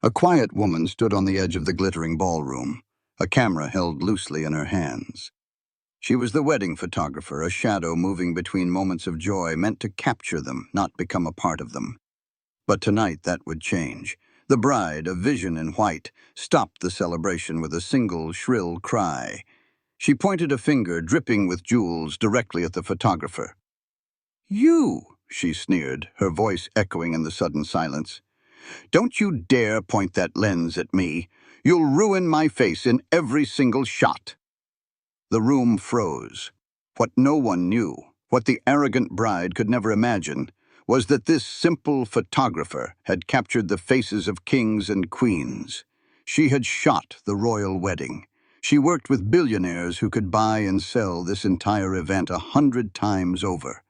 A quiet woman stood on the edge of the glittering ballroom, a camera held loosely in her hands. She was the wedding photographer, a shadow moving between moments of joy meant to capture them, not become a part of them. But tonight that would change. The bride, a vision in white, stopped the celebration with a single shrill cry. She pointed a finger, dripping with jewels, directly at the photographer. "You!" she sneered, her voice echoing in the sudden silence. "Don't you dare point that lens at me. You'll ruin my face in every single shot." The room froze. What no one knew, what the arrogant bride could never imagine, was that this simple photographer had captured the faces of kings and queens. She had shot the royal wedding. She worked with billionaires who could buy and sell this entire event 100 times over.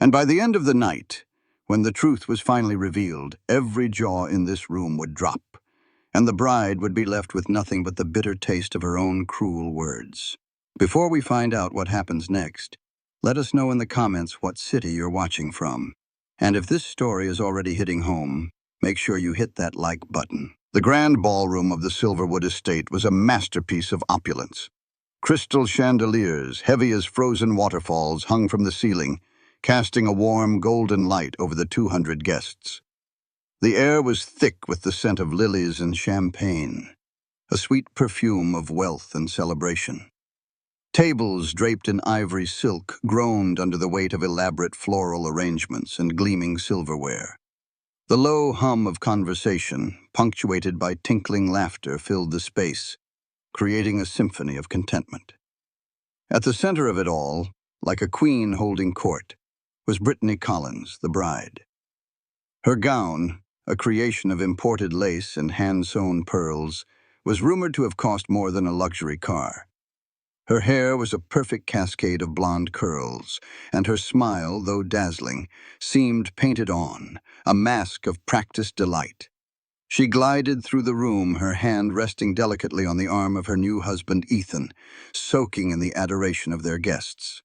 And by the end of the night, when the truth was finally revealed, every jaw in this room would drop, and the bride would be left with nothing but the bitter taste of her own cruel words. Before we find out what happens next, let us know in the comments what city you're watching from. And if this story is already hitting home, make sure you hit that like button. The grand ballroom of the Silverwood estate was a masterpiece of opulence. Crystal chandeliers, heavy as frozen waterfalls, hung from the ceiling, casting a warm golden light over the 200 guests. The air was thick with the scent of lilies and champagne, a sweet perfume of wealth and celebration. Tables draped in ivory silk groaned under the weight of elaborate floral arrangements and gleaming silverware. The low hum of conversation, punctuated by tinkling laughter, filled the space, creating a symphony of contentment. At the center of it all, like a queen holding court, was Brittany Collins, the bride. Her gown, a creation of imported lace and hand-sewn pearls, was rumored to have cost more than a luxury car. Her hair was a perfect cascade of blonde curls, and her smile, though dazzling, seemed painted on, a mask of practiced delight. She glided through the room, her hand resting delicately on the arm of her new husband, Ethan, soaking in the adoration of their guests.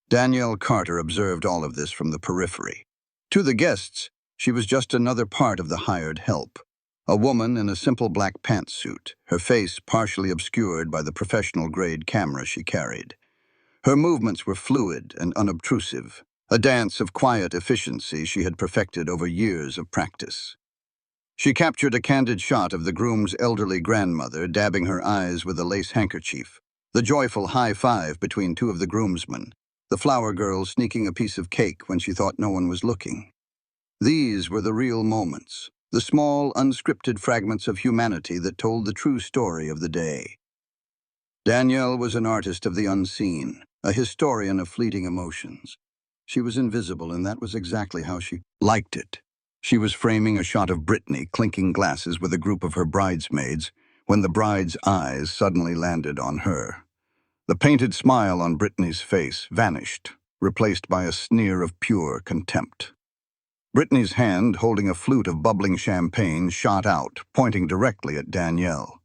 Danielle Carter observed all of this from the periphery. To the guests, she was just another part of the hired help. A woman in a simple black pantsuit, her face partially obscured by the professional-grade camera she carried. Her movements were fluid and unobtrusive, a dance of quiet efficiency she had perfected over years of practice. She captured a candid shot of the groom's elderly grandmother dabbing her eyes with a lace handkerchief, the joyful high-five between two of the groomsmen, the flower girl sneaking a piece of cake when she thought no one was looking. These were the real moments, the small, unscripted fragments of humanity that told the true story of the day. Danielle was an artist of the unseen, a historian of fleeting emotions. She was invisible, and that was exactly how she liked it. She was framing a shot of Brittany clinking glasses with a group of her bridesmaids when the bride's eyes suddenly landed on her. The painted smile on Brittany's face vanished, replaced by a sneer of pure contempt. Brittany's hand, holding a flute of bubbling champagne, shot out, pointing directly at Danielle.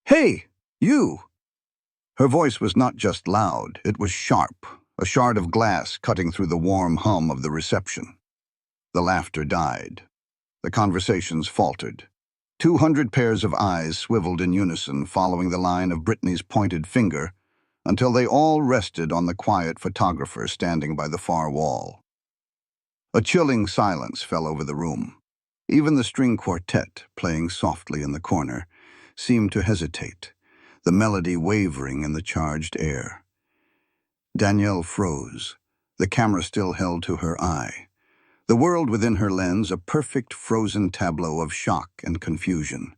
"Hey, you!" Her voice was not just loud, it was sharp, a shard of glass cutting through the warm hum of the reception. The laughter died. The conversations faltered. 200 pairs of eyes swiveled in unison following the line of Brittany's pointed finger until they all rested on the quiet photographer standing by the far wall. A chilling silence fell over the room. Even the string quartet, playing softly in the corner, seemed to hesitate, the melody wavering in the charged air. Danielle froze, the camera still held to her eye. The world within her lens a perfect frozen tableau of shock and confusion.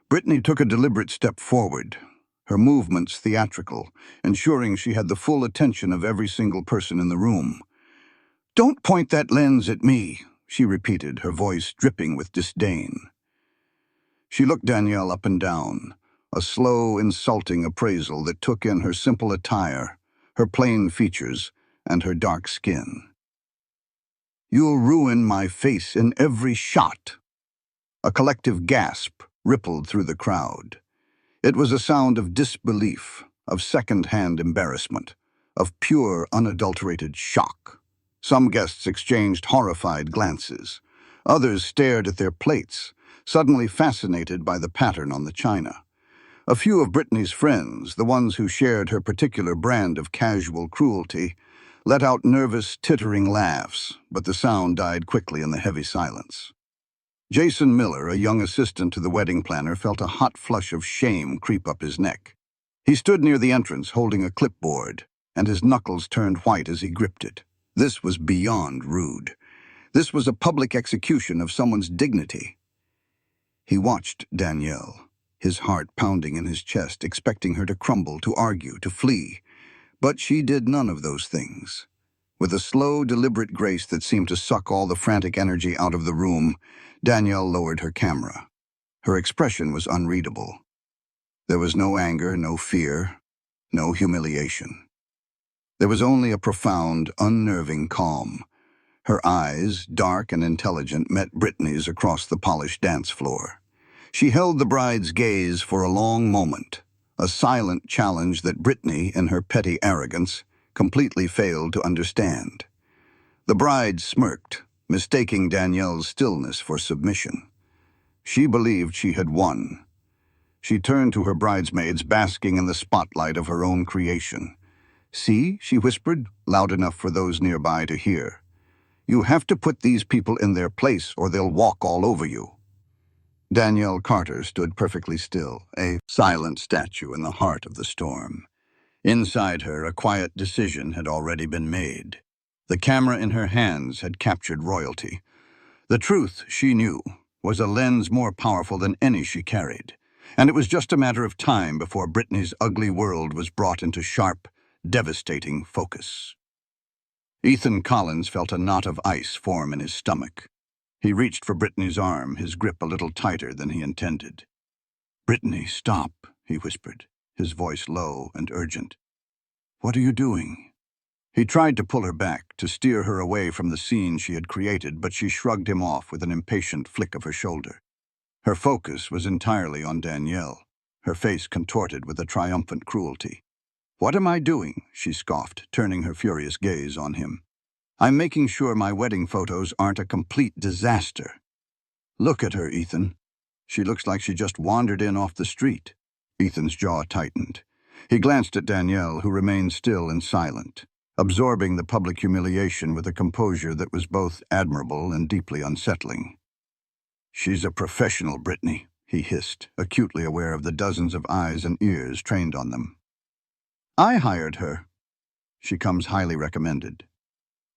Brittany took a deliberate step forward, her movements theatrical, ensuring she had the full attention of every single person in the room. "Don't point that lens at me," she repeated, her voice dripping with disdain. She looked Danielle up and down, a slow, insulting appraisal that took in her simple attire, her plain features, and her dark skin. "You'll ruin my face in every shot." A collective gasp rippled through the crowd. It was a sound of disbelief, of second-hand embarrassment, of pure, unadulterated shock. Some guests exchanged horrified glances. Others stared at their plates, suddenly fascinated by the pattern on the china. A few of Brittany's friends, the ones who shared her particular brand of casual cruelty, let out nervous, tittering laughs, but the sound died quickly in the heavy silence. Jason Miller, a young assistant to the wedding planner, felt a hot flush of shame creep up his neck. He stood near the entrance holding a clipboard, and his knuckles turned white as he gripped it. This was beyond rude. This was a public execution of someone's dignity. He watched Danielle, his heart pounding in his chest, expecting her to crumble, to argue, to flee. But she did none of those things. With a slow, deliberate grace that seemed to suck all the frantic energy out of the room, Danielle lowered her camera. Her expression was unreadable. There was no anger, no fear, no humiliation. There was only a profound, unnerving calm. Her eyes, dark and intelligent, met Brittany's across the polished dance floor. She held the bride's gaze for a long moment, a silent challenge that Brittany, in her petty arrogance, completely failed to understand. The bride smirked, mistaking Danielle's stillness for submission. She believed she had won. She turned to her bridesmaids, basking in the spotlight of her own creation. "See," she whispered, loud enough for those nearby to hear. "You have to put these people in their place or they'll walk all over you." Danielle Carter stood perfectly still, a silent statue in the heart of the storm. Inside her, a quiet decision had already been made. The camera in her hands had captured royalty. The truth, she knew, was a lens more powerful than any she carried, and it was just a matter of time before Brittany's ugly world was brought into sharp, devastating focus. Ethan Collins felt a knot of ice form in his stomach. He reached for Brittany's arm, his grip a little tighter than he intended. "Brittany, stop," he whispered, his voice low and urgent. "What are you doing?" He tried to pull her back, to steer her away from the scene she had created, but she shrugged him off with an impatient flick of her shoulder. Her focus was entirely on Danielle, her face contorted with a triumphant cruelty. "What am I doing?" she scoffed, turning her furious gaze on him. "I'm making sure my wedding photos aren't a complete disaster." "Look at her, Ethan. She looks like she just wandered in off the street." Ethan's jaw tightened. He glanced at Danielle, who remained still and silent, absorbing the public humiliation with a composure that was both admirable and deeply unsettling. "She's a professional, Brittany," he hissed, acutely aware of the dozens of eyes and ears trained on them. "I hired her. She comes highly recommended."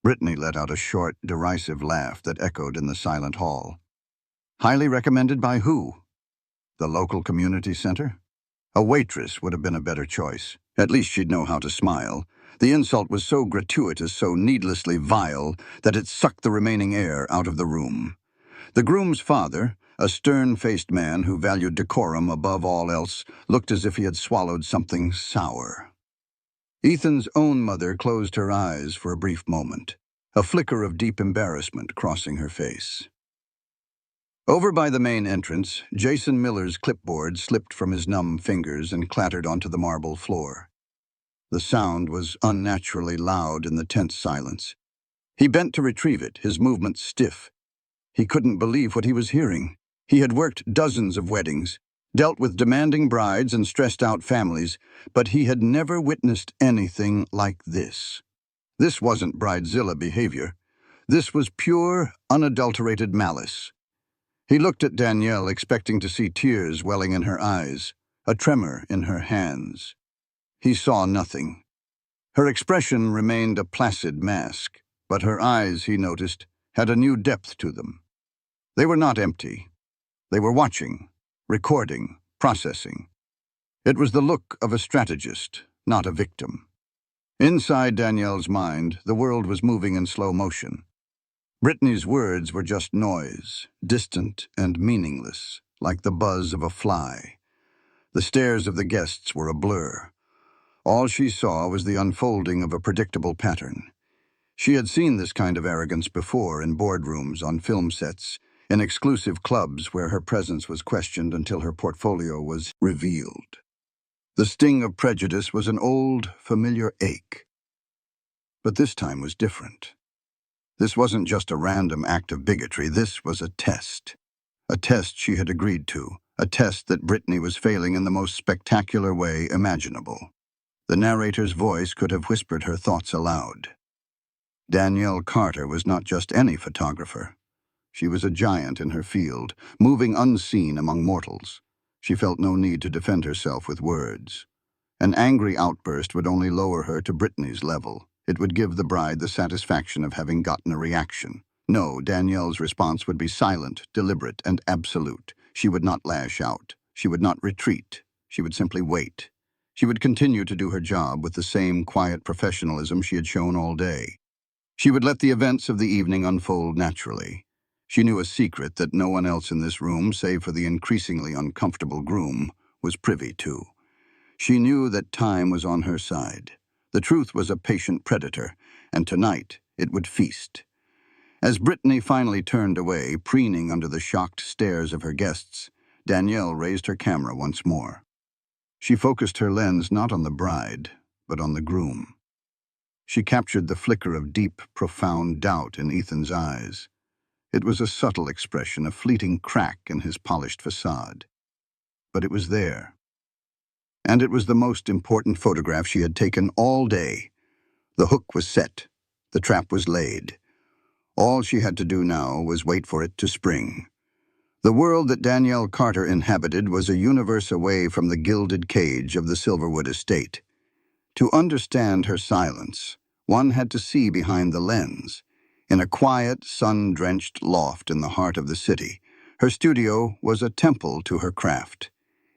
Brittany let out a short, derisive laugh that echoed in the silent hall. "Highly recommended by who? The local community center?" A waitress would have been a better choice. At least she'd know how to smile. The insult was so gratuitous, so needlessly vile, that it sucked the remaining air out of the room. The groom's father, a stern-faced man who valued decorum above all else, looked as if he had swallowed something sour. Ethan's own mother closed her eyes for a brief moment, a flicker of deep embarrassment crossing her face. Over by the main entrance, Jason Miller's clipboard slipped from his numb fingers and clattered onto the marble floor. The sound was unnaturally loud in the tense silence. He bent to retrieve it, his movements stiff. He couldn't believe what he was hearing. He had worked dozens of weddings, dealt with demanding brides and stressed-out families, but he had never witnessed anything like this. This wasn't bridezilla behavior. This was pure, unadulterated malice. He looked at Danielle, expecting to see tears welling in her eyes, a tremor in her hands. He saw nothing. Her expression remained a placid mask, but her eyes, he noticed, had a new depth to them. They were not empty. They were watching, recording, processing. It was the look of a strategist, not a victim. Inside Danielle's mind, the world was moving in slow motion. Brittany's words were just noise, distant and meaningless, like the buzz of a fly. The stares of the guests were a blur. All she saw was the unfolding of a predictable pattern. She had seen this kind of arrogance before in boardrooms, on film sets, in exclusive clubs where her presence was questioned until her portfolio was revealed. The sting of prejudice was an old, familiar ache. But this time was different. This wasn't just a random act of bigotry, this was a test. A test she had agreed to, a test that Brittany was failing in the most spectacular way imaginable. The narrator's voice could have whispered her thoughts aloud. Danielle Carter was not just any photographer. She was a giant in her field, moving unseen among mortals. She felt no need to defend herself with words. An angry outburst would only lower her to Brittany's level. It would give the bride the satisfaction of having gotten a reaction. No, Danielle's response would be silent, deliberate, and absolute. She would not lash out. She would not retreat. She would simply wait. She would continue to do her job with the same quiet professionalism she had shown all day. She would let the events of the evening unfold naturally. She knew a secret that no one else in this room, save for the increasingly uncomfortable Groom, was privy to. She knew that time was on her side. The truth was a patient predator, and tonight it would feast. As Brittany finally turned away, preening under the shocked stares of her guests, Danielle raised her camera once more. She focused her lens not on the bride, but on the groom. She captured the flicker of deep, profound doubt in Ethan's eyes. It was a subtle expression, a fleeting crack in his polished facade. But it was there. And it was the most important photograph she had taken all day. The hook was set. The trap was laid. All she had to do now was wait for it to spring. The world that Danielle Carter inhabited was a universe away from the gilded cage of the Silverwood estate. To understand her silence, one had to see behind the lens. In a quiet, sun-drenched loft in the heart of the city, her studio was a temple to her craft.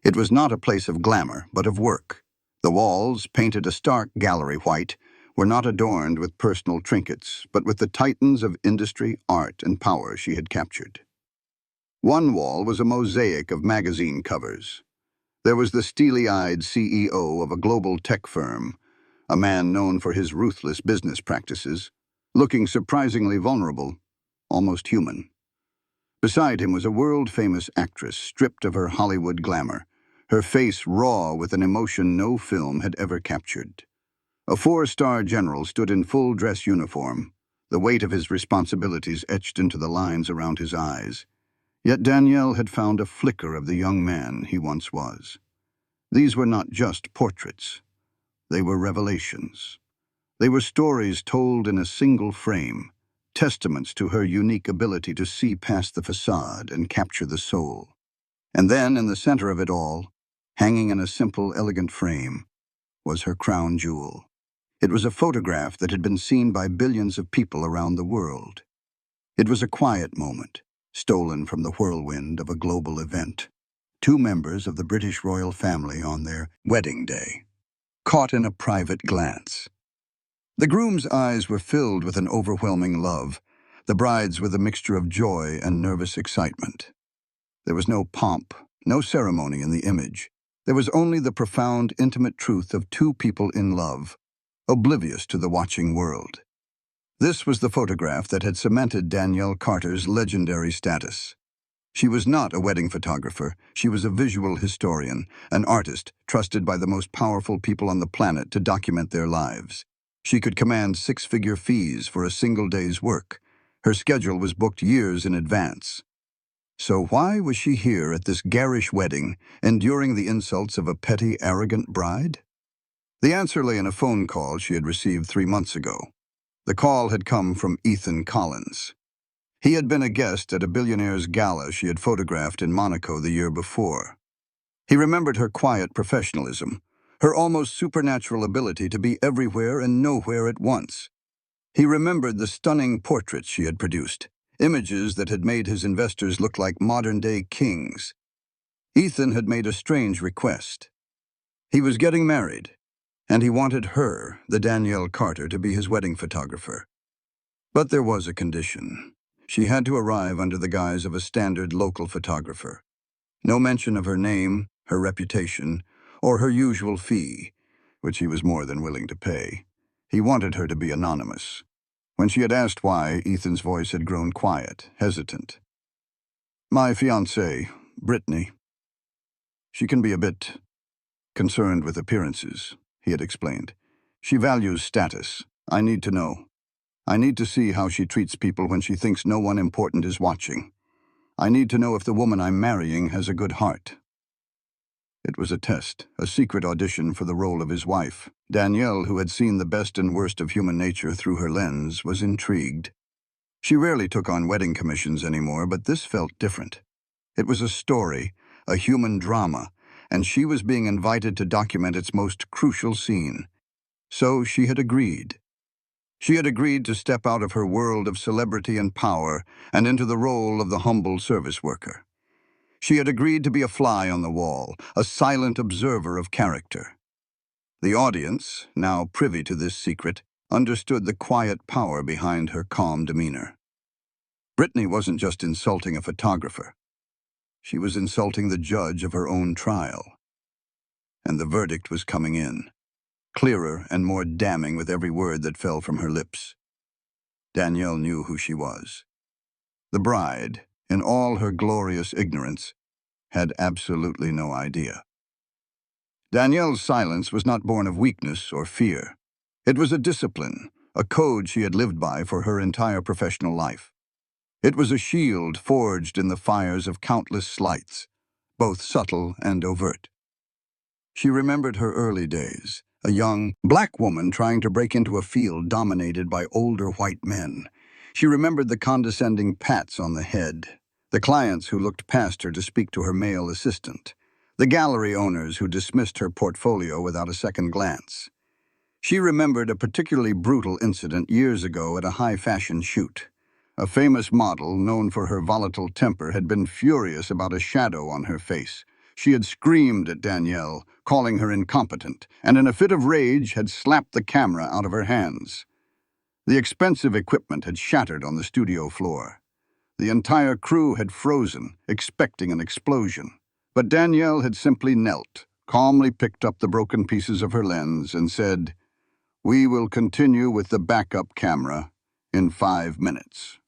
It was not a place of glamour, but of work. The walls, painted a stark gallery white, were not adorned with personal trinkets, but with the titans of industry, art, and power she had captured. One wall was a mosaic of magazine covers. There was the steely-eyed CEO of a global tech firm, a man known for his ruthless business practices, looking surprisingly vulnerable, almost human. Beside him was a world-famous actress, stripped of her Hollywood glamour, her face raw with an emotion no film had ever captured. A four-star general stood in full dress uniform, the weight of his responsibilities etched into the lines around his eyes. Yet Danielle had found a flicker of the young man he once was. These were not just portraits. They were revelations. They were stories told in a single frame, testaments to her unique ability to see past the facade and capture the soul. And then, in the center of it all, hanging in a simple, elegant frame, was her crown jewel. It was a photograph that had been seen by billions of people around the world. It was a quiet moment, stolen from the whirlwind of a global event. Two members of the British royal family on their wedding day, caught in a private glance. The groom's eyes were filled with an overwhelming love, the bride's with a mixture of joy and nervous excitement. There was no pomp, no ceremony in the image. There was only the profound, intimate truth of two people in love, oblivious to the watching world. This was the photograph that had cemented Danielle Carter's legendary status. She was not a wedding photographer. She was a visual historian, an artist trusted by the most powerful people on the planet to document their lives. She could command six-figure fees for a single day's work. Her schedule was booked years in advance. So why was she here at this garish wedding, enduring the insults of a petty, arrogant bride? The answer lay in a phone call she had received 3 months ago. The call had come from Ethan Collins. He had been a guest at a billionaire's gala she had photographed in Monaco the year before. He remembered her quiet professionalism, her almost supernatural ability to be everywhere and nowhere at once. He remembered the stunning portraits she had produced, images that had made his investors look like modern-day kings. Ethan had made a strange request. He was getting married, and he wanted her, the Danielle Carter, to be his wedding photographer. But there was a condition. She had to arrive under the guise of a standard local photographer. No mention of her name, her reputation, or her usual fee, which he was more than willing to pay. He wanted her to be anonymous. When she had asked why, Ethan's voice had grown quiet, hesitant. "My fiancée, Brittany. She can be a bit concerned with appearances," he had explained. "She values status. I need to know. I need to see how she treats people when she thinks no one important is watching." I need to know if the woman I'm marrying has a good heart. It was a test, a secret audition for the role of his wife. Danielle, who had seen the best and worst of human nature through her lens, was intrigued. She rarely took on wedding commissions anymore, but this felt different. It was a story, a human drama, and she was being invited to document its most crucial scene. So she had agreed. She had agreed to step out of her world of celebrity and power and into the role of the humble service worker. She had agreed to be a fly on the wall, a silent observer of character. The audience, now privy to this secret, understood the quiet power behind her calm demeanor. Brittany wasn't just insulting a photographer. She was insulting the judge of her own trial. And the verdict was coming in, clearer and more damning with every word that fell from her lips. Danielle knew who she was. The bride, in all her glorious ignorance, had absolutely no idea. Danielle's silence was not born of weakness or fear. It was a discipline, a code she had lived by for her entire professional life. It was a shield forged in the fires of countless slights, both subtle and overt. She remembered her early days, a young black woman trying to break into a field dominated by older white men. She remembered the condescending pats on the head, the clients who looked past her to speak to her male assistant, the gallery owners who dismissed her portfolio without a second glance. She remembered a particularly brutal incident years ago at a high-fashion shoot. A famous model, known for her volatile temper, had been furious about a shadow on her face. She had screamed at Danielle, calling her incompetent, and in a fit of rage had slapped the camera out of her hands. The expensive equipment had shattered on the studio floor. The entire crew had frozen, expecting an explosion. But Danielle had simply knelt, calmly picked up the broken pieces of her lens, and said, "We will continue with the backup camera in 5 minutes."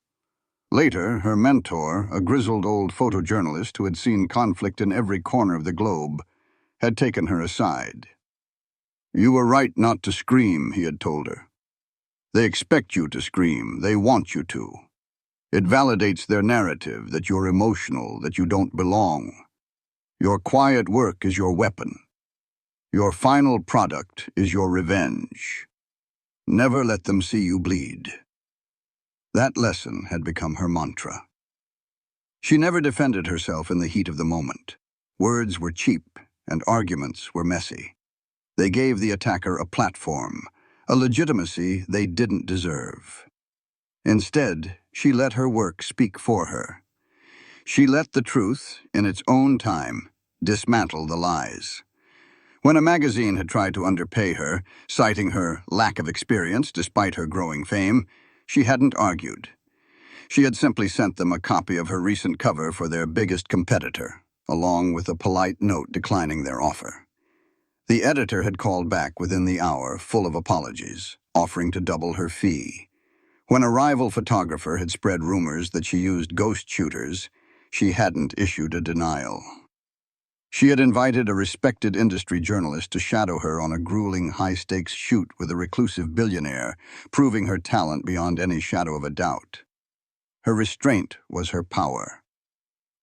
Later, her mentor, a grizzled old photojournalist who had seen conflict in every corner of the globe, had taken her aside. "You were right not to scream," he had told her. "They expect you to scream. They want you to. It validates their narrative that you're emotional, that you don't belong. Your quiet work is your weapon. Your final product is your revenge. Never let them see you bleed." That lesson had become her mantra. She never defended herself in the heat of the moment. Words were cheap, and arguments were messy. They gave the attacker a platform, a legitimacy they didn't deserve. Instead, she let her work speak for her. She let the truth, in its own time, dismantle the lies. When a magazine had tried to underpay her, citing her lack of experience despite her growing fame, she hadn't argued. She had simply sent them a copy of her recent cover for their biggest competitor, along with a polite note declining their offer. The editor had called back within the hour, full of apologies, offering to double her fee. When a rival photographer had spread rumors that she used ghost shooters, she hadn't issued a denial. She had invited a respected industry journalist to shadow her on a grueling high-stakes shoot with a reclusive billionaire, proving her talent beyond any shadow of a doubt. Her restraint was her power.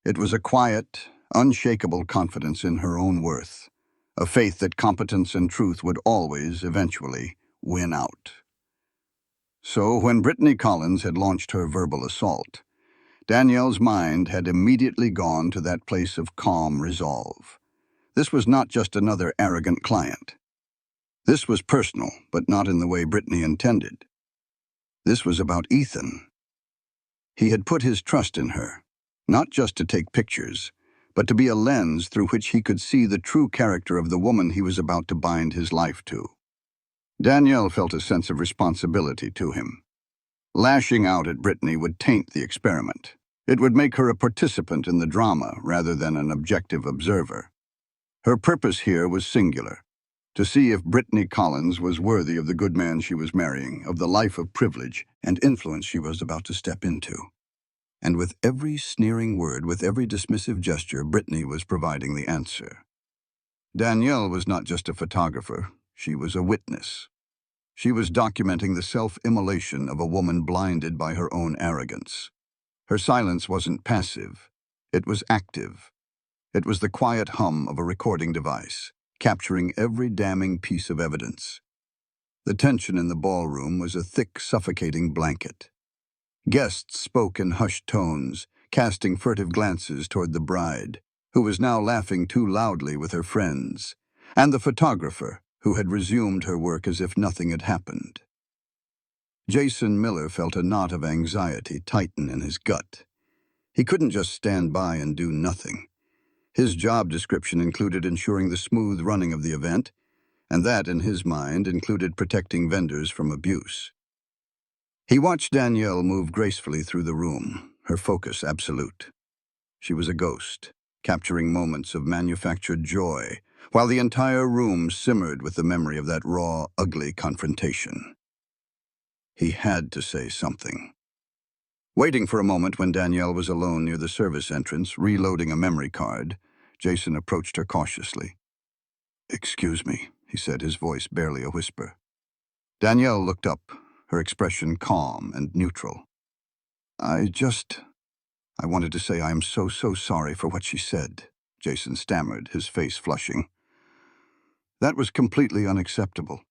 It was a quiet, unshakable confidence in her own worth, a faith that competence and truth would always, eventually, win out. So when Brittany Collins had launched her verbal assault, Danielle's mind had immediately gone to that place of calm resolve. This was not just another arrogant client. This was personal, but not in the way Brittany intended. This was about Ethan. He had put his trust in her, not just to take pictures, but to be a lens through which he could see the true character of the woman he was about to bind his life to. Danielle felt a sense of responsibility to him. Lashing out at Brittany would taint the experiment. It would make her a participant in the drama rather than an objective observer. Her purpose here was singular: to see if Brittany Collins was worthy of the good man she was marrying, of the life of privilege and influence she was about to step into. And with every sneering word, with every dismissive gesture, Brittany was providing the answer. Danielle was not just a photographer, she was a witness. She was documenting the self-immolation of a woman blinded by her own arrogance. Her silence wasn't passive, It was active. It was the quiet hum of a recording device, capturing every damning piece of evidence. The tension in the ballroom was a thick, suffocating blanket. Guests spoke in hushed tones, casting furtive glances toward the bride, who was now laughing too loudly with her friends, and the photographer, who had resumed her work as if nothing had happened. Jason Miller felt a knot of anxiety tighten in his gut. He couldn't just stand by and do nothing. His job description included ensuring the smooth running of the event, and that, in his mind, included protecting vendors from abuse. He watched Danielle move gracefully through the room, her focus absolute. She was a ghost, capturing moments of manufactured joy, while the entire room simmered with the memory of that raw, ugly confrontation. He had to say something. Waiting for a moment when Danielle was alone near the service entrance, reloading a memory card, Jason approached her cautiously. "Excuse me," he said, his voice barely a whisper. Danielle looked up, her expression calm and neutral. I wanted to say I am so sorry for what she said," Jason stammered, his face flushing. "That was completely unacceptable.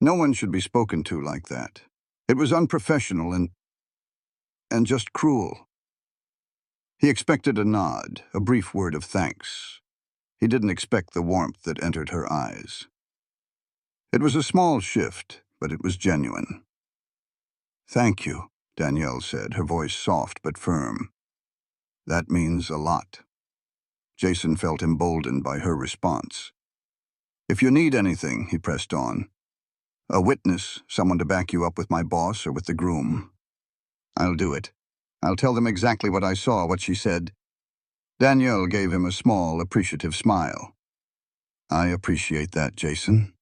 No one should be spoken to like that. It was unprofessional and just cruel." He expected a nod, a brief word of thanks. He didn't expect the warmth that entered her eyes. It was a small shift, but it was genuine. "Thank you," Danielle said, her voice soft but firm. "That means a lot." Jason felt emboldened by her response. "If you need anything," he pressed on, "a witness, someone to back you up with my boss or with the groom, I'll do it. I'll tell them exactly what I saw, what she said." Danielle gave him a small, appreciative smile. "I appreciate that, Jason.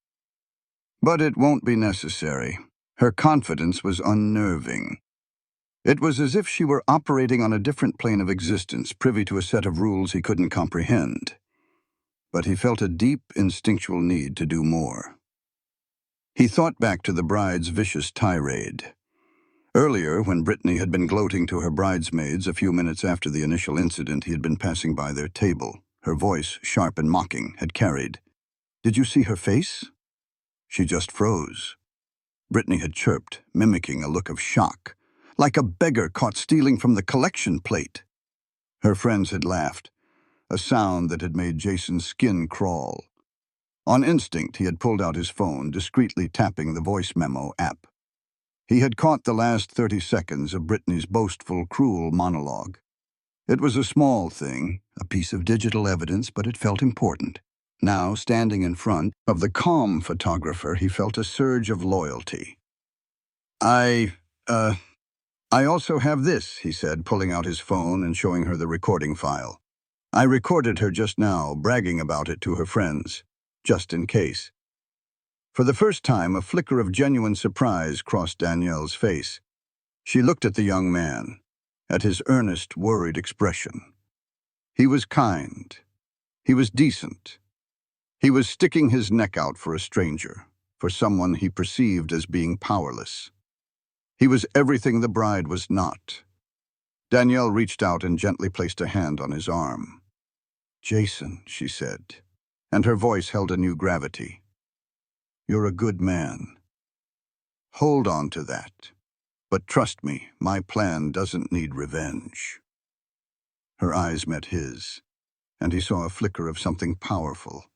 But it won't be necessary." Her confidence was unnerving. It was as if she were operating on a different plane of existence, privy to a set of rules he couldn't comprehend. But he felt a deep, instinctual need to do more. He thought back to the bride's vicious tirade. Earlier, when Brittany had been gloating to her bridesmaids a few minutes after the initial incident, he had been passing by their table. Her voice, sharp and mocking, had carried, "Did you see her face?" She just froze. Brittany had chirped, mimicking a look of shock, like a beggar caught stealing from the collection plate. Her friends had laughed, a sound that had made Jason's skin crawl. On instinct, he had pulled out his phone, discreetly tapping the voice memo app. He had caught the last 30 seconds of Brittany's boastful, cruel monologue. It was a small thing, a piece of digital evidence, but it felt important. Now, standing in front of the calm photographer, he felt a surge of loyalty. I also have this," he said, pulling out his phone and showing her the recording file. "I recorded her just now, bragging about it to her friends, just in case." For the first time, a flicker of genuine surprise crossed Danielle's face. She looked at the young man, at his earnest, worried expression. He was kind. He was decent. He was sticking his neck out for a stranger, for someone he perceived as being powerless. He was everything the bride was not. Danielle reached out and gently placed a hand on his arm. "Jason," she said, and her voice held a new gravity. "You're a good man. Hold on to that. But trust me, my plan doesn't need revenge." Her eyes met his, and he saw a flicker of something powerful,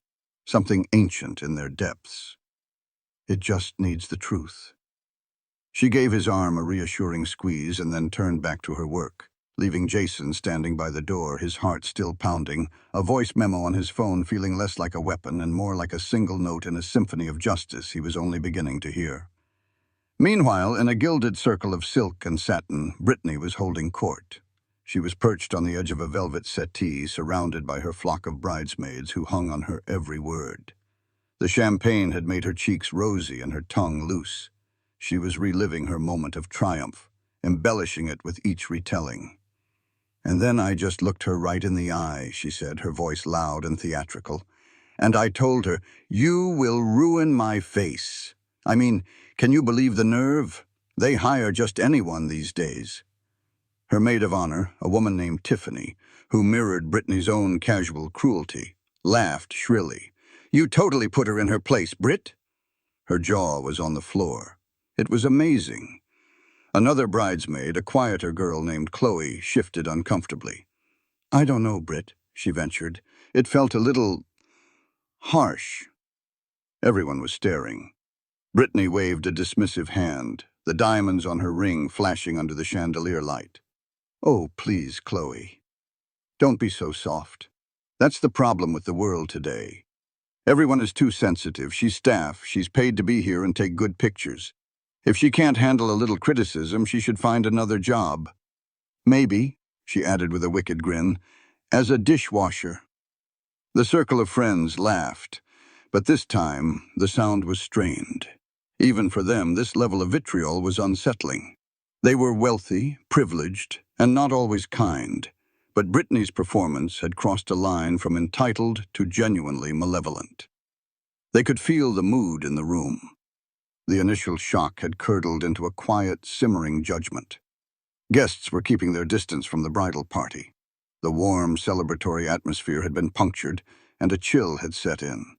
something ancient in their depths. "It just needs the truth." She gave his arm a reassuring squeeze and then turned back to her work, leaving Jason standing by the door, his heart still pounding, a voice memo on his phone feeling less like a weapon and more like a single note in a symphony of justice he was only beginning to hear. Meanwhile, in a gilded circle of silk and satin, Brittany was holding court. She was perched on the edge of a velvet settee, surrounded by her flock of bridesmaids who hung on her every word. The champagne had made her cheeks rosy and her tongue loose. She was reliving her moment of triumph, embellishing it with each retelling. "And then I just looked her right in the eye," she said, her voice loud and theatrical. "And I told her, 'You will ruin my face.' I mean, can you believe the nerve? They hire just anyone these days." Her maid of honor, a woman named Tiffany, who mirrored Brittany's own casual cruelty, laughed shrilly. "You totally put her in her place, Britt." Her jaw was on the floor. It was amazing. Another bridesmaid, a quieter girl named Chloe, shifted uncomfortably. "I don't know, Britt," she ventured. "It felt a little harsh." Everyone was staring. Brittany waved a dismissive hand, the diamonds on her ring flashing under the chandelier light. "Oh, please, Chloe. Don't be so soft. That's the problem with the world today. Everyone is too sensitive. She's staff. She's paid to be here and take good pictures. If she can't handle a little criticism, she should find another job. Maybe," she added with a wicked grin, "as a dishwasher." The circle of friends laughed, but this time the sound was strained. Even for them, this level of vitriol was unsettling. They were wealthy, privileged, and not always kind, but Brittany's performance had crossed a line from entitled to genuinely malevolent. They could feel the mood in the room. The initial shock had curdled into a quiet, simmering judgment. Guests were keeping their distance from the bridal party. The warm, celebratory atmosphere had been punctured, and a chill had set in.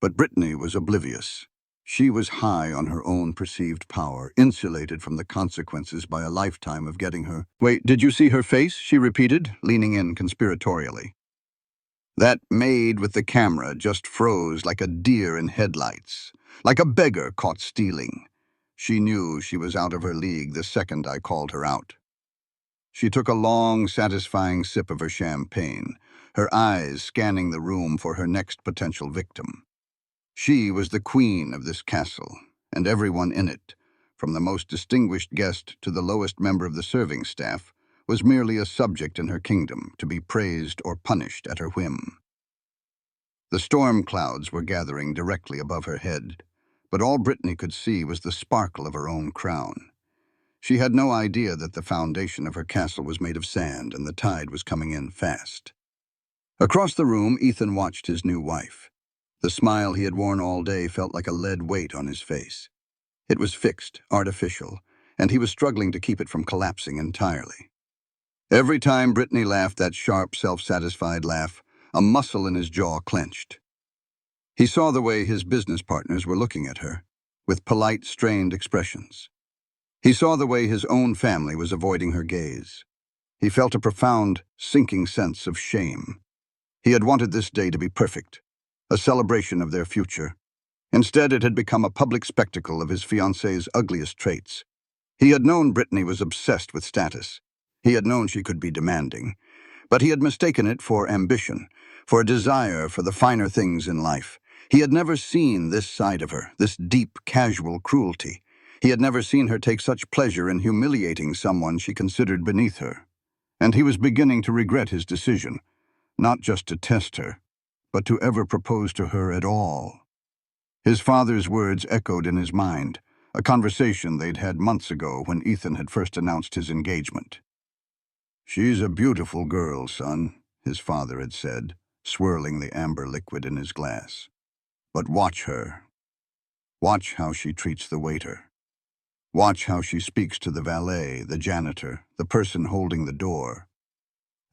But Brittany was oblivious. She was high on her own perceived power, insulated from the consequences by a lifetime of getting her. "Wait, did you see her face?" she repeated, leaning in conspiratorially. That maid with the camera just froze like a deer in headlights, like a beggar caught stealing. She knew she was out of her league the second I called her out. She took a long, satisfying sip of her champagne, her eyes scanning the room for her next potential victim. She was the queen of this castle, and everyone in it, from the most distinguished guest to the lowest member of the serving staff, was merely a subject in her kingdom, to be praised or punished at her whim. The storm clouds were gathering directly above her head, but all Brittany could see was the sparkle of her own crown. She had no idea that the foundation of her castle was made of sand and the tide was coming in fast. Across the room, Ethan watched his new wife. The smile he had worn all day felt like a lead weight on his face. It was fixed, artificial, and he was struggling to keep it from collapsing entirely. Every time Brittany laughed that sharp, self-satisfied laugh, a muscle in his jaw clenched. He saw the way his business partners were looking at her, with polite, strained expressions. He saw the way his own family was avoiding her gaze. He felt a profound, sinking sense of shame. He had wanted this day to be perfect, a celebration of their future. Instead, it had become a public spectacle of his fiancée's ugliest traits. He had known Brittany was obsessed with status. He had known she could be demanding. But he had mistaken it for ambition, for a desire for the finer things in life. He had never seen this side of her, this deep, casual cruelty. He had never seen her take such pleasure in humiliating someone she considered beneath her. And he was beginning to regret his decision, not just to test her, but to ever propose to her at all. His father's words echoed in his mind, a conversation they'd had months ago when Ethan had first announced his engagement. "She's a beautiful girl, son," his father had said, swirling the amber liquid in his glass. "But watch her. Watch how she treats the waiter. Watch how she speaks to the valet, the janitor, the person holding the door.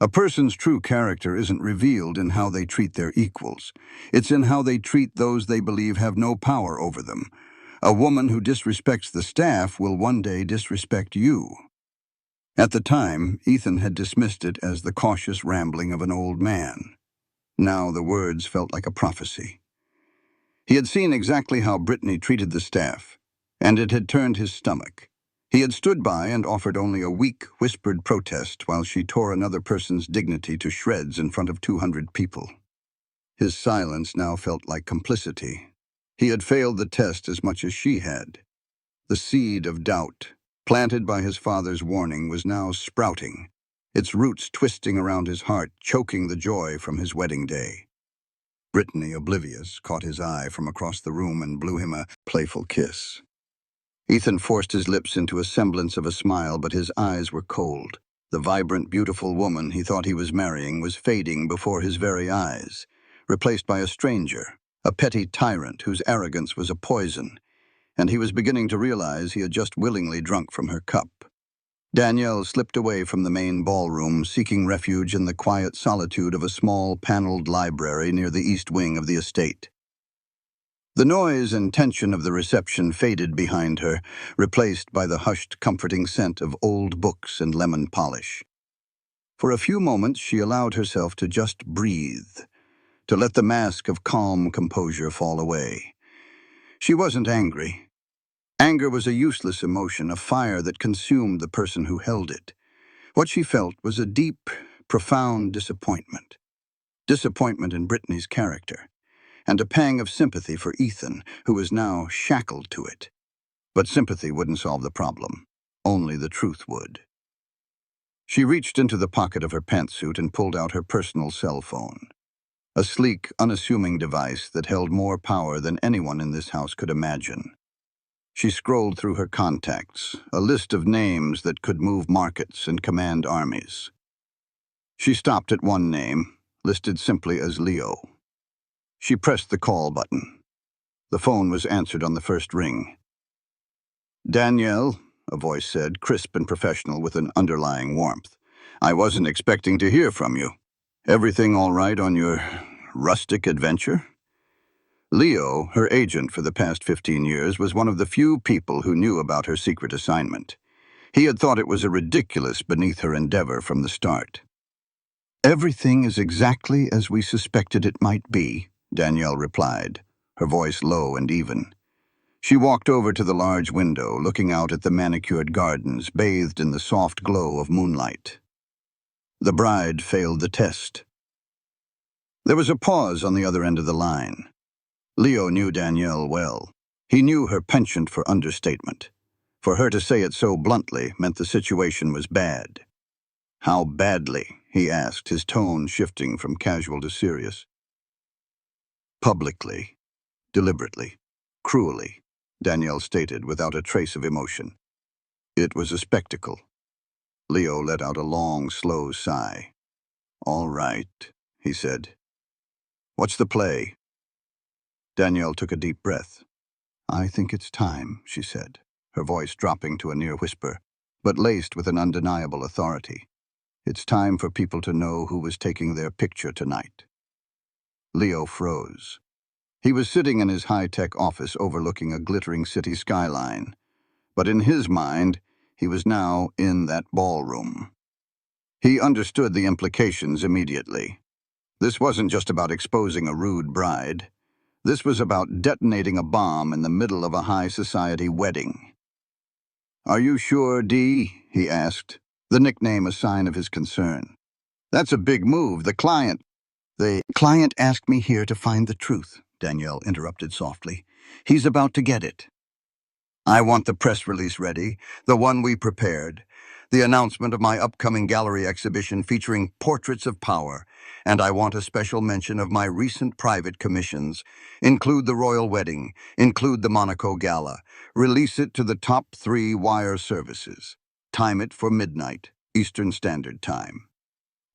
A person's true character isn't revealed in how they treat their equals. It's in how they treat those they believe have no power over them. A woman who disrespects the staff will one day disrespect you." At the time, Ethan had dismissed it as the cautious rambling of an old man. Now the words felt like a prophecy. He had seen exactly how Brittany treated the staff, and it had turned his stomach. He had stood by and offered only a weak, whispered protest while she tore another person's dignity to shreds in front of 200 people. His silence now felt like complicity. He had failed the test as much as she had. The seed of doubt, planted by his father's warning, was now sprouting, its roots twisting around his heart, choking the joy from his wedding day. Brittany, oblivious, caught his eye from across the room and blew him a playful kiss. Ethan forced his lips into a semblance of a smile, but his eyes were cold. The vibrant, beautiful woman he thought he was marrying was fading before his very eyes, replaced by a stranger, a petty tyrant whose arrogance was a poison, and he was beginning to realize he had just willingly drunk from her cup. Danielle slipped away from the main ballroom, seeking refuge in the quiet solitude of a small paneled library near the east wing of the estate. The noise and tension of the reception faded behind her, replaced by the hushed, comforting scent of old books and lemon polish. For a few moments, she allowed herself to just breathe, to let the mask of calm composure fall away. She wasn't angry. Anger was a useless emotion, a fire that consumed the person who held it. What she felt was a deep, profound disappointment. Disappointment in Brittany's character, and a pang of sympathy for Ethan, who was now shackled to it. But sympathy wouldn't solve the problem. Only the truth would. She reached into the pocket of her pantsuit and pulled out her personal cell phone. A sleek, unassuming device that held more power than anyone in this house could imagine. She scrolled through her contacts, a list of names that could move markets and command armies. She stopped at one name, listed simply as Leo. She pressed the call button. The phone was answered on the first ring. "Danielle," a voice said, crisp and professional with an underlying warmth. "I wasn't expecting to hear from you. Everything all right on your rustic adventure?" Leo, her agent for the past 15 years, was one of the few people who knew about her secret assignment. He had thought it was a ridiculous beneath her endeavor from the start. "Everything is exactly as we suspected it might be," Danielle replied, her voice low and even. She walked over to the large window, looking out at the manicured gardens bathed in the soft glow of moonlight. The bride failed the test. There was a pause on the other end of the line. Leo knew Danielle well. He knew her penchant for understatement. For her to say it so bluntly meant the situation was bad. "How badly?" he asked, his tone shifting from casual to serious. "Publicly, deliberately, cruelly," Danielle stated without a trace of emotion. "It was a spectacle." Leo let out a long, slow sigh. "All right," he said. "What's the play?" Danielle took a deep breath. "I think it's time," she said, her voice dropping to a near whisper, but laced with an undeniable authority. "It's time for people to know who was taking their picture tonight." Leo froze. He was sitting in his high-tech office overlooking a glittering city skyline. But in his mind, he was now in that ballroom. He understood the implications immediately. This wasn't just about exposing a rude bride. This was about detonating a bomb in the middle of a high-society wedding. "Are you sure, Dee?" he asked, the nickname a sign of his concern. "That's a big move. The client asked me here to find the truth," Danielle interrupted softly. "He's about to get it. I want the press release ready, the one we prepared, the announcement of my upcoming gallery exhibition featuring portraits of power, and I want a special mention of my recent private commissions. Include the royal wedding, include the Monaco gala, release it to the top 3 wire services. Time it for midnight, Eastern Standard Time."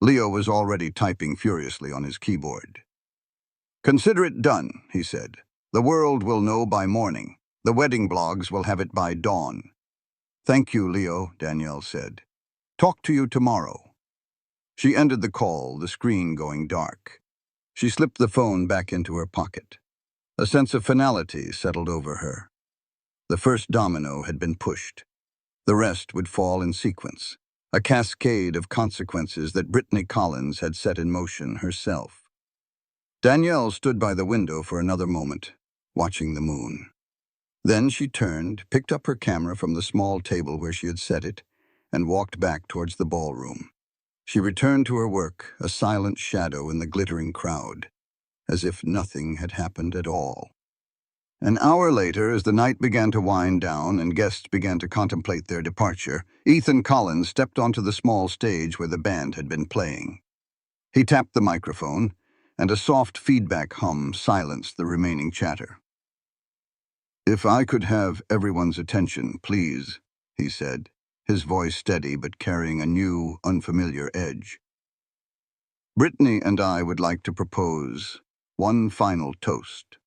Leo was already typing furiously on his keyboard. "Consider it done," he said. "The world will know by morning. The wedding blogs will have it by dawn." "Thank you, Leo," Danielle said. "Talk to you tomorrow." She ended the call, the screen going dark. She slipped the phone back into her pocket. A sense of finality settled over her. The first domino had been pushed. The rest would fall in sequence, a cascade of consequences that Brittany Collins had set in motion herself. Danielle stood by the window for another moment, watching the moon. Then she turned, picked up her camera from the small table where she had set it, and walked back towards the ballroom. She returned to her work, a silent shadow in the glittering crowd, as if nothing had happened at all. An hour later, as the night began to wind down and guests began to contemplate their departure, Ethan Collins stepped onto the small stage where the band had been playing. He tapped the microphone, and a soft feedback hum silenced the remaining chatter. "If I could have everyone's attention, please," he said, his voice steady but carrying a new, unfamiliar edge. "Brittany and I would like to propose one final toast.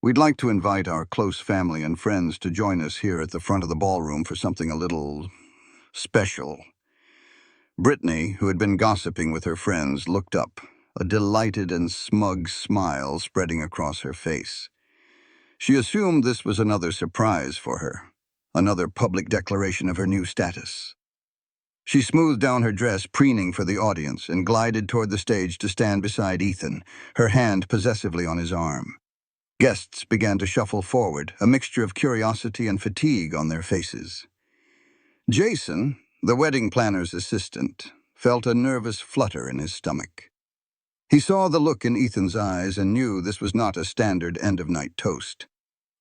We'd like to invite our close family and friends to join us here at the front of the ballroom for something a little special. Brittany, who had been gossiping with her friends, looked up, a delighted and smug smile spreading across her face. She assumed this was another surprise for her, another public declaration of her new status. She smoothed down her dress, preening for the audience, and glided toward the stage to stand beside Ethan, her hand possessively on his arm. Guests began to shuffle forward, a mixture of curiosity and fatigue on their faces. Jason, the wedding planner's assistant, felt a nervous flutter in his stomach. He saw the look in Ethan's eyes and knew this was not a standard end-of-night toast.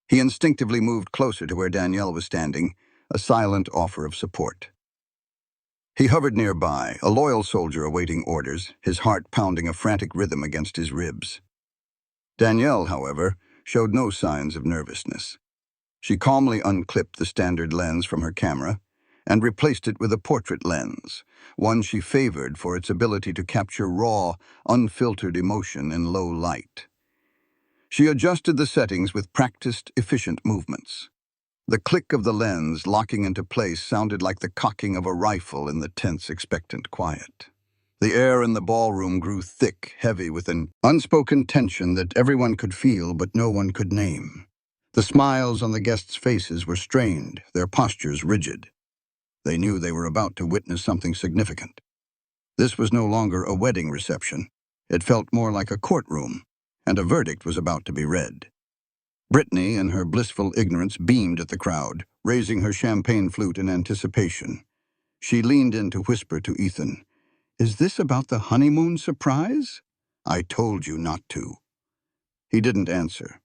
He instinctively moved closer to where Danielle was standing, a silent offer of support. He hovered nearby, a loyal soldier awaiting orders, his heart pounding a frantic rhythm against his ribs. Danielle, however, showed no signs of nervousness. She calmly unclipped the standard lens from her camera and replaced it with a portrait lens, one she favored for its ability to capture raw, unfiltered emotion in low light. She adjusted the settings with practiced, efficient movements. The click of the lens locking into place sounded like the cocking of a rifle in the tense, expectant quiet. The air in the ballroom grew thick, heavy, with an unspoken tension that everyone could feel but no one could name. The smiles on the guests' faces were strained, their postures rigid. They knew they were about to witness something significant. This was no longer a wedding reception. It felt more like a courtroom, and a verdict was about to be read. Brittany, in her blissful ignorance, beamed at the crowd, raising her champagne flute in anticipation. She leaned in to whisper to Ethan, "Is this about the honeymoon surprise? I told you not to." He didn't answer.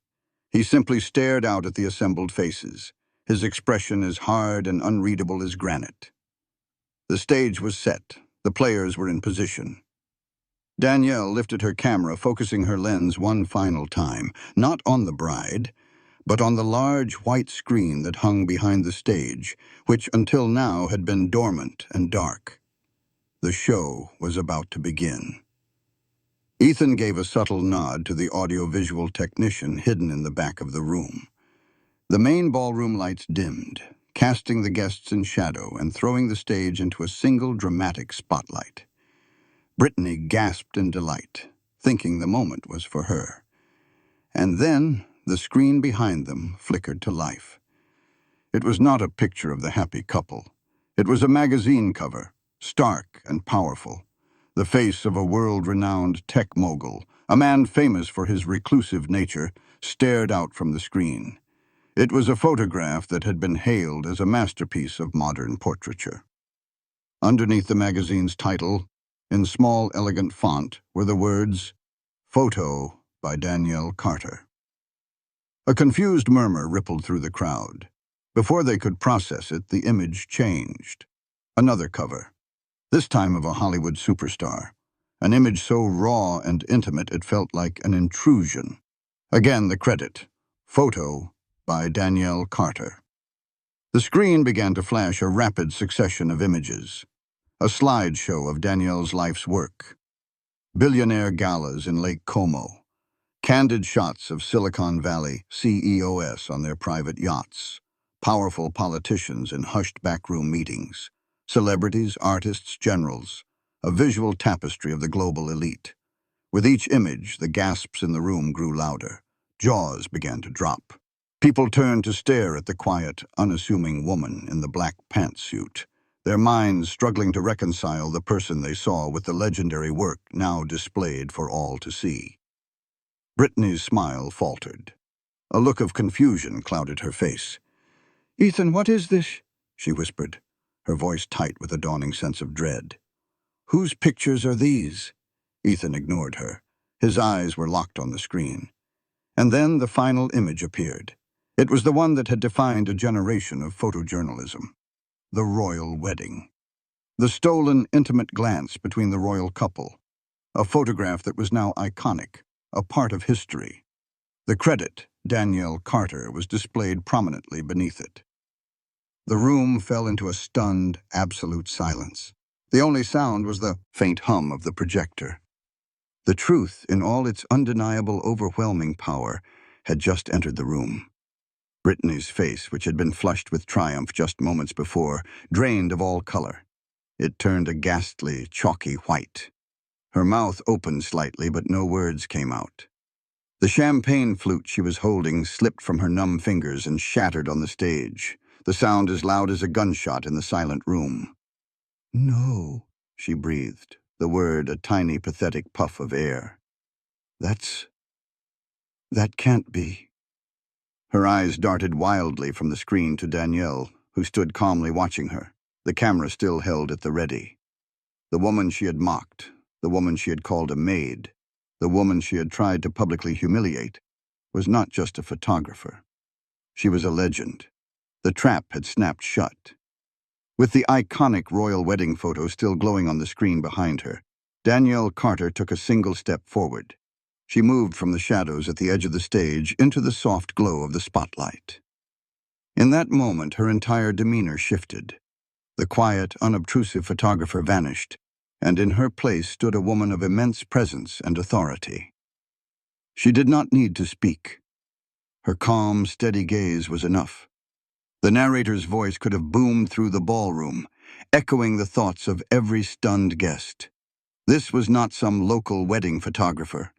He simply stared out at the assembled faces, his expression as hard and unreadable as granite. The stage was set. The players were in position. Danielle lifted her camera, focusing her lens one final time, not on the bride, but on the large white screen that hung behind the stage, which until now had been dormant and dark. The show was about to begin. Ethan gave a subtle nod to the audiovisual technician hidden in the back of the room. The main ballroom lights dimmed, casting the guests in shadow and throwing the stage into a single dramatic spotlight. Brittany gasped in delight, thinking the moment was for her. And then the screen behind them flickered to life. It was not a picture of the happy couple. It was a magazine cover, stark and powerful. The face of a world-renowned tech mogul, a man famous for his reclusive nature, stared out from the screen. It was a photograph that had been hailed as a masterpiece of modern portraiture. Underneath the magazine's title, in small, elegant font, were the words, "Photo by Danielle Carter." A confused murmur rippled through the crowd. Before they could process it, the image changed. Another cover, this time of a Hollywood superstar. An image so raw and intimate it felt like an intrusion. Again the credit, "Photo by Danielle Carter." The screen began to flash a rapid succession of images. A slideshow of Danielle's life's work. Billionaire galas in Lake Como. Candid shots of Silicon Valley CEOs on their private yachts. Powerful politicians in hushed backroom meetings. Celebrities, artists, generals. A visual tapestry of the global elite. With each image, the gasps in the room grew louder. Jaws began to drop. People turned to stare at the quiet, unassuming woman in the black pantsuit, their minds struggling to reconcile the person they saw with the legendary work now displayed for all to see. Brittany's smile faltered. A look of confusion clouded her face. "Ethan, what is this?" she whispered, her voice tight with a dawning sense of dread. "Whose pictures are these?" Ethan ignored her. His eyes were locked on the screen. And then the final image appeared. It was the one that had defined a generation of photojournalism. The royal wedding. The stolen, intimate glance between the royal couple. A photograph that was now iconic, a part of history. The credit, Danielle Carter, was displayed prominently beneath it. The room fell into a stunned, absolute silence. The only sound was the faint hum of the projector. The truth, in all its undeniable, overwhelming power, had just entered the room. Brittany's face, which had been flushed with triumph just moments before, drained of all color. It turned a ghastly, chalky white. Her mouth opened slightly, but no words came out. The champagne flute she was holding slipped from her numb fingers and shattered on the stage, the sound as loud as a gunshot in the silent room. "No," she breathed, the word a tiny, pathetic puff of air. That can't be." Her eyes darted wildly from the screen to Danielle, who stood calmly watching her, the camera still held at the ready. The woman she had mocked, the woman she had called a maid, the woman she had tried to publicly humiliate, was not just a photographer. She was a legend. The trap had snapped shut. With the iconic royal wedding photo still glowing on the screen behind her, Danielle Carter took a single step forward. She moved from the shadows at the edge of the stage into the soft glow of the spotlight. In that moment, her entire demeanor shifted. The quiet, unobtrusive photographer vanished, and in her place stood a woman of immense presence and authority. She did not need to speak. Her calm, steady gaze was enough. The narrator's voice could have boomed through the ballroom, echoing the thoughts of every stunned guest. This was not some local wedding photographer.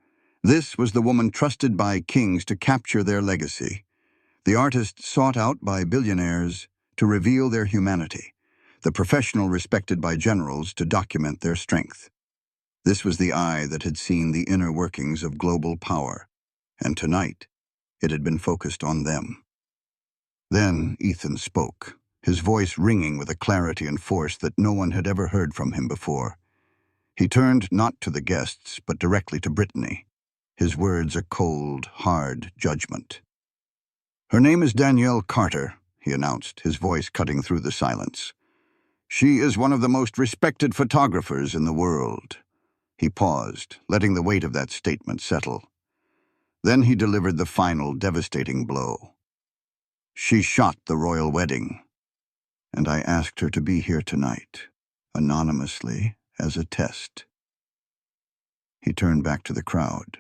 This was the woman trusted by kings to capture their legacy, the artist sought out by billionaires to reveal their humanity, the professional respected by generals to document their strength. This was the eye that had seen the inner workings of global power, and tonight it had been focused on them. Then Ethan spoke, his voice ringing with a clarity and force that no one had ever heard from him before. He turned not to the guests, but directly to Brittany, his words a cold, hard judgment. "Her name is Danielle Carter," he announced, his voice cutting through the silence. "She is one of the most respected photographers in the world." He paused, letting the weight of that statement settle. Then he delivered the final, devastating blow. "She shot the royal wedding, and I asked her to be here tonight, anonymously, as a test." He turned back to the crowd.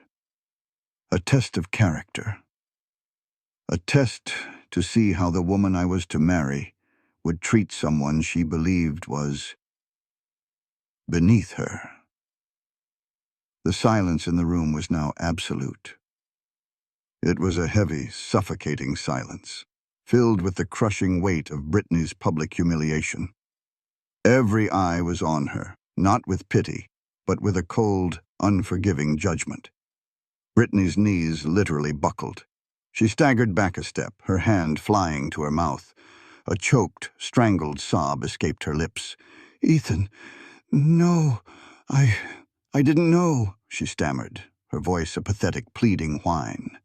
"A test of character. A test to see how the woman I was to marry would treat someone she believed was beneath her." The silence in the room was now absolute. It was a heavy, suffocating silence, filled with the crushing weight of Brittany's public humiliation. Every eye was on her, not with pity, but with a cold, unforgiving judgment. Brittany's knees literally buckled. She staggered back a step, her hand flying to her mouth. A choked, strangled sob escaped her lips. "Ethan, no, I didn't know," she stammered, her voice a pathetic, pleading whine.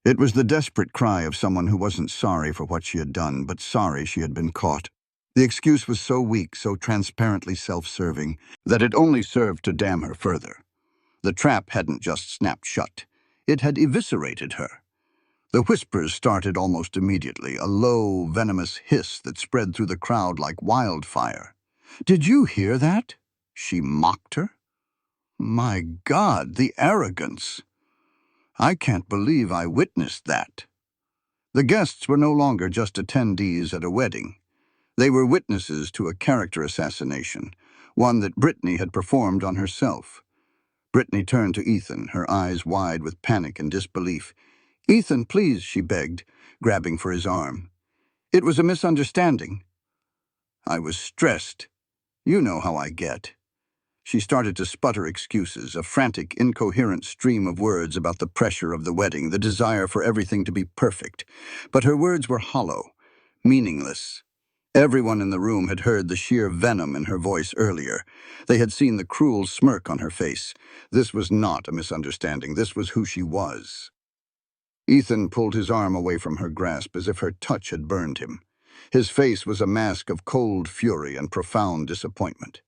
It was the desperate cry of someone who wasn't sorry for what she had done, but sorry she had been caught. The excuse was so weak, so transparently self-serving, that it only served to damn her further. The trap hadn't just snapped shut. It had eviscerated her. The whispers started almost immediately, a low, venomous hiss that spread through the crowd like wildfire. "Did you hear that?" She mocked her. My God, the arrogance! I can't believe I witnessed that. The guests were no longer just attendees at a wedding. They were witnesses to a character assassination, one that Brittany had performed on herself. Brittany turned to Ethan, her eyes wide with panic and disbelief. "Ethan, please," she begged, grabbing for his arm. "It was a misunderstanding." "I was stressed. You know how I get." She started to sputter excuses, a frantic, incoherent stream of words about the pressure of the wedding, the desire for everything to be perfect. But her words were hollow, meaningless. Everyone in the room had heard the sheer venom in her voice earlier. They had seen the cruel smirk on her face. This was not a misunderstanding. This was who she was. Ethan pulled his arm away from her grasp as if her touch had burned him. His face was a mask of cold fury and profound disappointment.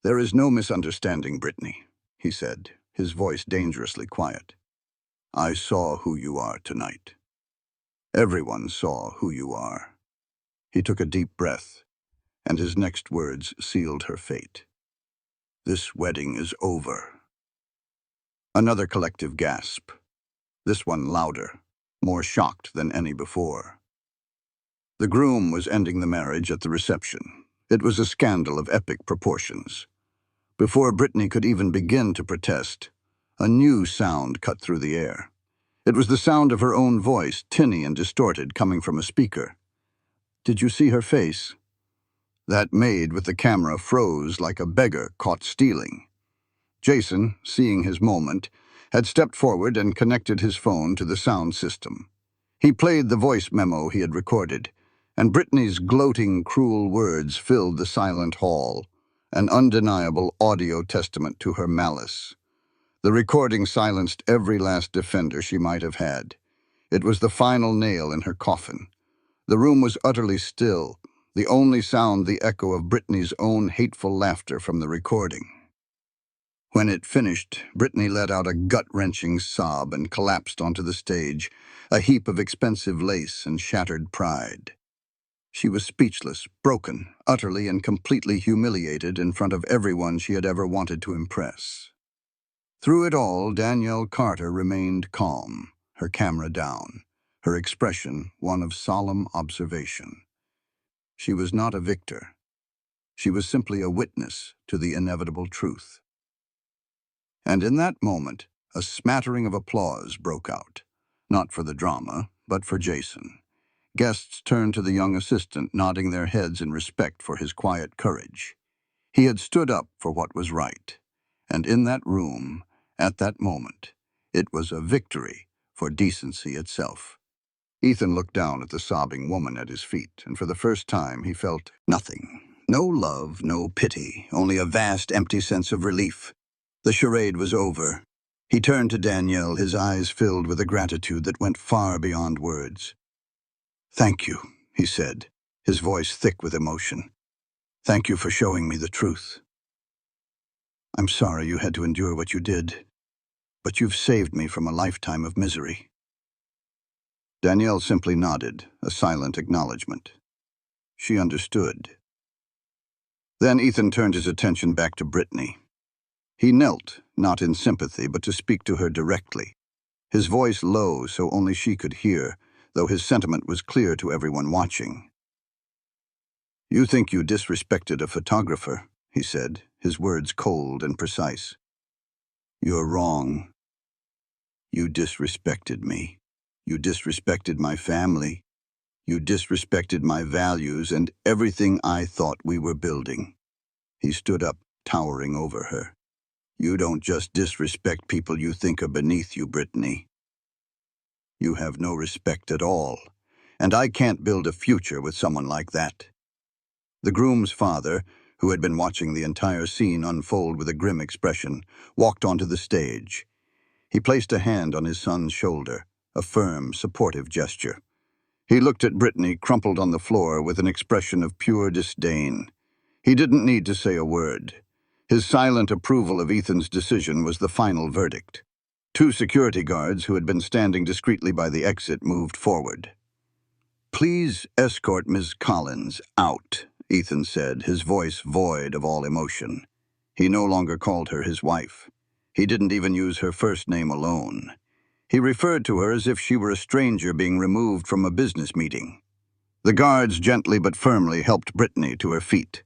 "There is no misunderstanding, Brittany," he said, his voice dangerously quiet. "I saw who you are tonight. Everyone saw who you are." He took a deep breath, and his next words sealed her fate. "This wedding is over." Another collective gasp, this one louder. more shocked than any before. The groom was ending the marriage at the reception. It was a scandal of epic proportions. Before Brittany could even begin to protest, a new sound cut through the air. It was the sound of her own voice, tinny and distorted, coming from a speaker. "Did you see her face?" That maid with the camera froze like a beggar caught stealing. Jason, seeing his moment, had stepped forward and connected his phone to the sound system. He played the voice memo he had recorded, and Brittany's gloating, cruel words filled the silent hall, an undeniable audio testament to her malice. The recording silenced every last defender she might have had. It was the final nail in her coffin. The room was utterly still, the only sound the echo of Brittany's own hateful laughter from the recording. When it finished, Brittany let out a gut-wrenching sob and collapsed onto the stage, a heap of expensive lace and shattered pride. She was speechless, broken, utterly and completely humiliated in front of everyone she had ever wanted to impress. Through it all, Danielle Carter remained calm, her camera down, her expression one of solemn observation. She was not a victor. She was simply a witness to the inevitable truth. And in that moment, a smattering of applause broke out, not for the drama, but for Jason. Guests turned to the young assistant, nodding their heads in respect for his quiet courage. He had stood up for what was right, and in that room, at that moment, it was a victory for decency itself. Ethan looked down at the sobbing woman at his feet, and for the first time he felt nothing. No love, no pity, only a vast, empty sense of relief. The charade was over. He turned to Danielle, his eyes filled with a gratitude that went far beyond words. "Thank you," he said, his voice thick with emotion. "Thank you for showing me the truth. I'm sorry you had to endure what you did, but you've saved me from a lifetime of misery." Danielle simply nodded, a silent acknowledgement. She understood. Then Ethan turned his attention back to Brittany. He knelt, not in sympathy, but to speak to her directly. His voice low so only she could hear, though his sentiment was clear to everyone watching. "You think you disrespected a photographer," he said, his words cold and precise. "You're wrong. You disrespected me. You disrespected my family. You disrespected my values and everything I thought we were building." He stood up, towering over her. "You don't just disrespect people you think are beneath you, Brittany. You have no respect at all, and I can't build a future with someone like that." The groom's father, who had been watching the entire scene unfold with a grim expression, walked onto the stage. He placed a hand on his son's shoulder, a firm, supportive gesture. He looked at Brittany, crumpled on the floor, with an expression of pure disdain. He didn't need to say a word. His silent approval of Ethan's decision was the final verdict. Two security guards who had been standing discreetly by the exit moved forward. "Please escort Ms. Collins out," Ethan said, his voice void of all emotion. He no longer called her his wife. He didn't even use her first name alone. He referred to her as if she were a stranger being removed from a business meeting. The guards gently but firmly helped Brittany to her feet.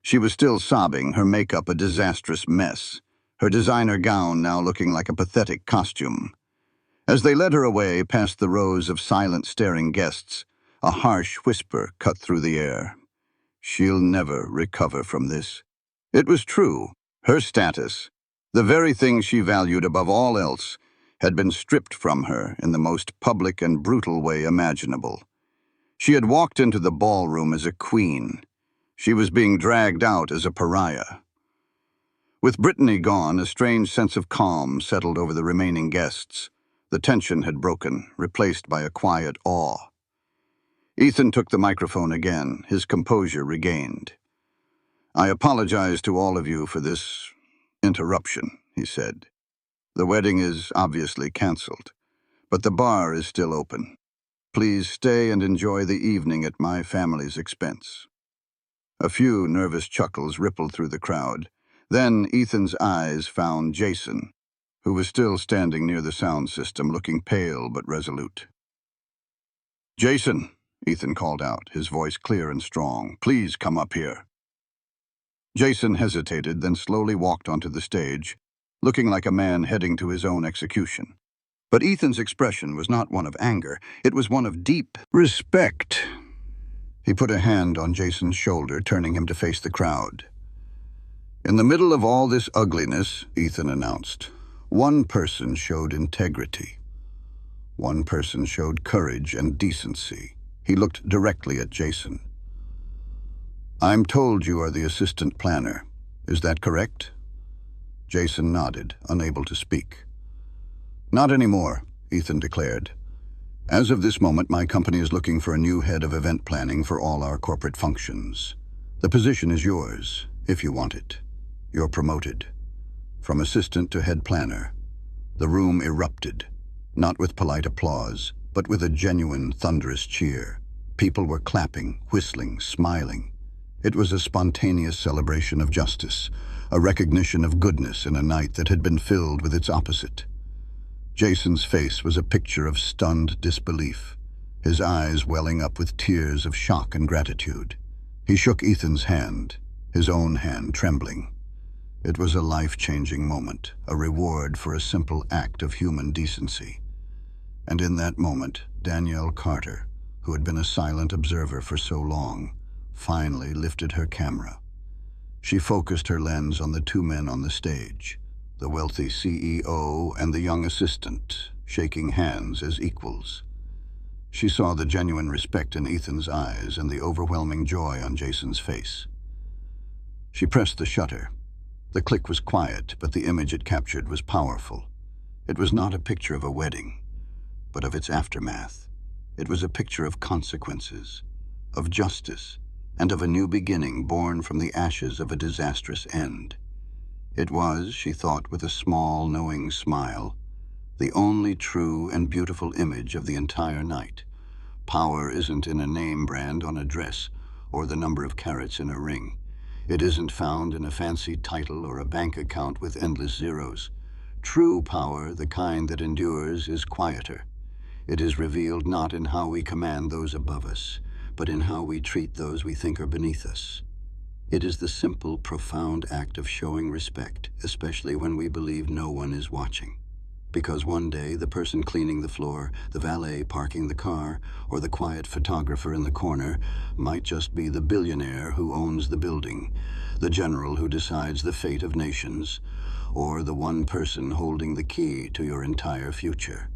She was still sobbing, her makeup a disastrous mess, her designer gown now looking like a pathetic costume. As they led her away past the rows of silent, staring guests, a harsh whisper cut through the air. "She'll never recover from this." It was true. Her status, the very thing she valued above all else, had been stripped from her in the most public and brutal way imaginable. She had walked into the ballroom as a queen. She was being dragged out as a pariah. With Brittany gone, a strange sense of calm settled over the remaining guests. The tension had broken, replaced by a quiet awe. Ethan took the microphone again, his composure regained. "I apologize to all of you for this interruption," he said. "The wedding is obviously canceled, but the bar is still open. Please stay and enjoy the evening at my family's expense." A few nervous chuckles rippled through the crowd. Then Ethan's eyes found Jason, who was still standing near the sound system, looking pale but resolute. "Jason," Ethan called out, his voice clear and strong, "please come up here." Jason hesitated, then slowly walked onto the stage, looking like a man heading to his own execution. But Ethan's expression was not one of anger, it was one of deep respect. He put a hand on Jason's shoulder, turning him to face the crowd. "In the middle of all this ugliness," Ethan announced, "one person showed integrity. One person showed courage and decency." He looked directly at Jason. "I'm told you are the assistant planner. Is that correct?" Jason nodded, unable to speak. "Not anymore," Ethan declared. "As of this moment, my company is looking for a new head of event planning for all our corporate functions. The position is yours, if you want it. You're promoted. From assistant to head planner." The room erupted, not with polite applause, but with a genuine, thunderous cheer. People were clapping, whistling, smiling. It was a spontaneous celebration of justice, a recognition of goodness in a night that had been filled with its opposite. Jason's face was a picture of stunned disbelief, his eyes welling up with tears of shock and gratitude. He shook Ethan's hand, his own hand trembling. It was a life-changing moment, a reward for a simple act of human decency. And in that moment, Danielle Carter, who had been a silent observer for so long, finally lifted her camera. She focused her lens on the two men on the stage, the wealthy CEO and the young assistant, shaking hands as equals. She saw the genuine respect in Ethan's eyes and the overwhelming joy on Jason's face. She pressed the shutter. The click was quiet, but the image it captured was powerful. It was not a picture of a wedding, but of its aftermath. It was a picture of consequences, of justice, and of a new beginning born from the ashes of a disastrous end. It was, she thought with a small, knowing smile, the only true and beautiful image of the entire night. Power isn't in a name brand on a dress or the number of carats in a ring. It isn't found in a fancy title or a bank account with endless zeros. True power, the kind that endures, is quieter. It is revealed not in how we command those above us, but in how we treat those we think are beneath us. It is the simple, profound act of showing respect, especially when we believe no one is watching. Because one day, the person cleaning the floor, the valet parking the car, or the quiet photographer in the corner might just be the billionaire who owns the building, the general who decides the fate of nations, or the one person holding the key to your entire future.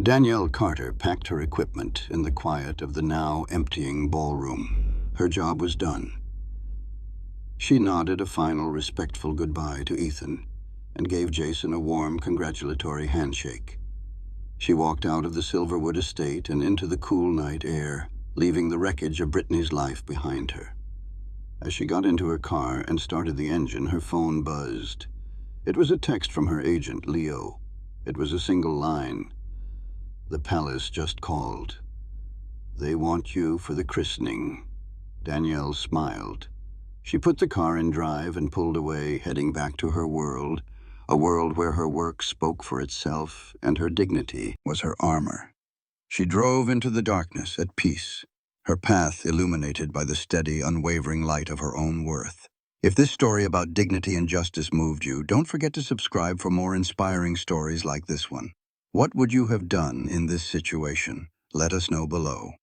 Danielle Carter packed her equipment in the quiet of the now emptying ballroom. Her job was done. She nodded a final respectful goodbye to Ethan and gave Jason a warm congratulatory handshake. She walked out of the Silverwood estate and into the cool night air, leaving the wreckage of Brittany's life behind her. As she got into her car and started the engine, her phone buzzed. It was a text from her agent, Leo. It was a single line. "The palace just called. They want you for the christening." Danielle smiled. She put the car in drive and pulled away, heading back to her world, a world where her work spoke for itself and her dignity was her armor. She drove into the darkness at peace, her path illuminated by the steady, unwavering light of her own worth. If this story about dignity and justice moved you, don't forget to subscribe for more inspiring stories like this one. What would you have done in this situation? Let us know below.